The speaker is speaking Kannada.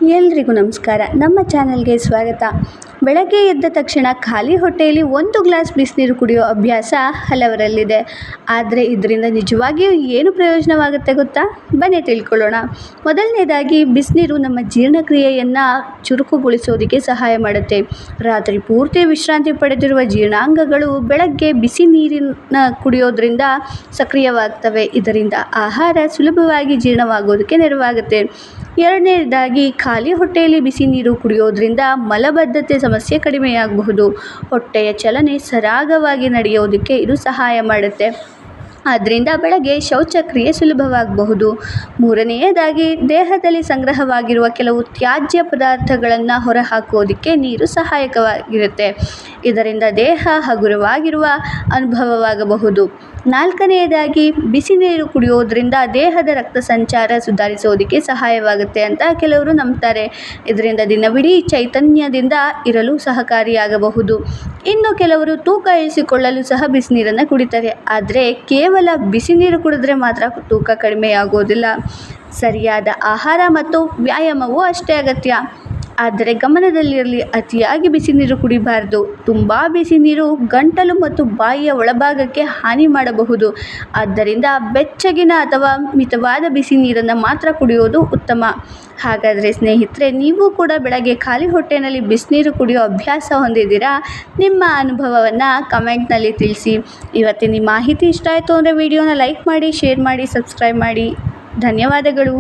ಎಲ್ರಿಗೂ ನಮಸ್ಕಾರ. ನಮ್ಮ ಚಾನಲ್ಗೆ ಸ್ವಾಗತ. ಬೆಳಗ್ಗೆ ಎದ್ದ ತಕ್ಷಣ ಖಾಲಿ ಹೊಟ್ಟೆಯಲ್ಲಿ ಒಂದು ಗ್ಲಾಸ್ ಬಿಸಿನೀರು ಕುಡಿಯೋ ಅಭ್ಯಾಸ ಹಲವರಲ್ಲಿದೆ. ಆದರೆ ಇದರಿಂದ ನಿಜವಾಗಿಯೂ ಏನು ಪ್ರಯೋಜನವಾಗುತ್ತೆ ಗೊತ್ತಾ? ಬನ್ನಿ ತಿಳ್ಕೊಳ್ಳೋಣ. ಮೊದಲನೇದಾಗಿ, ಬಿಸಿನೀರು ನಮ್ಮ ಜೀರ್ಣಕ್ರಿಯೆಯನ್ನು ಚುರುಕುಗೊಳಿಸೋದಕ್ಕೆ ಸಹಾಯ ಮಾಡುತ್ತೆ. ರಾತ್ರಿ ಪೂರ್ತಿ ವಿಶ್ರಾಂತಿ ಪಡೆದಿರುವ ಜೀರ್ಣಾಂಗಗಳು ಬೆಳಗ್ಗೆ ಬಿಸಿ ನೀರನ್ನು ಕುಡಿಯೋದ್ರಿಂದ ಸಕ್ರಿಯವಾಗ್ತವೆ. ಇದರಿಂದ ಆಹಾರ ಸುಲಭವಾಗಿ ಜೀರ್ಣವಾಗೋದಕ್ಕೆ ನೆರವಾಗುತ್ತೆ. ಎರಡನೇದಾಗಿ, ಖಾಲಿ ಹೊಟ್ಟೆಯಲ್ಲಿ ಬಿಸಿ ನೀರು ಕುಡಿಯೋದ್ರಿಂದ ಮಲಬದ್ಧತೆ ಸಮಸ್ಯೆ ಕಡಿಮೆಯಾಗಬಹುದು. ಹೊಟ್ಟೆಯ ಚಲನೆ ಸರಾಗವಾಗಿ ನಡೆಯೋದಕ್ಕೆ ಇದು ಸಹಾಯ ಮಾಡುತ್ತೆ. ಆದ್ದರಿಂದ ಬೆಳಗ್ಗೆ ಶೌಚಕ್ರಿಯೆ ಸುಲಭವಾಗಬಹುದು. ಮೂರನೆಯದಾಗಿ, ದೇಹದಲ್ಲಿ ಸಂಗ್ರಹವಾಗಿರುವ ಕೆಲವು ತ್ಯಾಜ್ಯ ಪದಾರ್ಥಗಳನ್ನು ಹೊರಹಾಕೋದಕ್ಕೆ ನೀರು ಸಹಾಯಕವಾಗಿರುತ್ತೆ. ಇದರಿಂದ ದೇಹ ಹಗುರವಾಗಿರುವ ಅನುಭವವಾಗಬಹುದು. ನಾಲ್ಕನೆಯದಾಗಿ, ಬಿಸಿ ನೀರು ಕುಡಿಯೋದ್ರಿಂದ ದೇಹದ ರಕ್ತ ಸಂಚಾರ ಸುಧಾರಿಸೋದಕ್ಕೆ ಸಹಾಯವಾಗುತ್ತೆ ಅಂತ ಕೆಲವರು ನಂಬ್ತಾರೆ. ಇದರಿಂದ ದಿನವಿಡೀ ಚೈತನ್ಯದಿಂದ ಇರಲು ಸಹಕಾರಿಯಾಗಬಹುದು. ಇನ್ನು ಕೆಲವರು ತೂಕ ಇಳಿಸಿಕೊಳ್ಳಲು ಸಹ ಬಿಸಿನೀರನ್ನು ಕುಡಿತಾರೆ. ಆದರೆ ಕೇವಲ ಬಿಸಿ ನೀರು ಕುಡಿದ್ರೆ ಮಾತ್ರ ತೂಕ ಕಡಿಮೆಯಾಗೋದಿಲ್ಲ. ಸರಿಯಾದ ಆಹಾರ ಮತ್ತು ವ್ಯಾಯಾಮವೂ ಅಷ್ಟೇ ಅಗತ್ಯ. ಆದರೆ ಗಮನದಲ್ಲಿರಲಿ, ಅತಿಯಾಗಿ ಬಿಸಿ ನೀರು ಕುಡಿಬಾರ್ದು. ತುಂಬ ಬಿಸಿ ನೀರು ಗಂಟಲು ಮತ್ತು ಬಾಯಿಯ ಒಳಭಾಗಕ್ಕೆ ಹಾನಿ ಮಾಡಬಹುದು. ಆದ್ದರಿಂದ ಬೆಚ್ಚಗಿನ ಅಥವಾ ಮಿತವಾದ ಬಿಸಿ ನೀರನ್ನು ಮಾತ್ರ ಕುಡಿಯೋದು ಉತ್ತಮ. ಹಾಗಾದರೆ ಸ್ನೇಹಿತರೆ, ನೀವು ಕೂಡ ಬೆಳಗ್ಗೆ ಖಾಲಿ ಹೊಟ್ಟೆಯಲ್ಲಿ ಬಿಸಿನೀರು ಕುಡಿಯೋ ಅಭ್ಯಾಸ ಹೊಂದಿದ್ದೀರಾ? ನಿಮ್ಮ ಅನುಭವವನ್ನು ಕಮೆಂಟ್ನಲ್ಲಿ ತಿಳಿಸಿ. ಇವತ್ತಿನ ಈ ಮಾಹಿತಿ ಇಷ್ಟ ಆಯಿತು ಅಂದರೆ ವಿಡಿಯೋನ ಲೈಕ್ ಮಾಡಿ, ಶೇರ್ ಮಾಡಿ, ಸಬ್ಸ್ಕ್ರೈಬ್ ಮಾಡಿ. ಧನ್ಯವಾದಗಳು.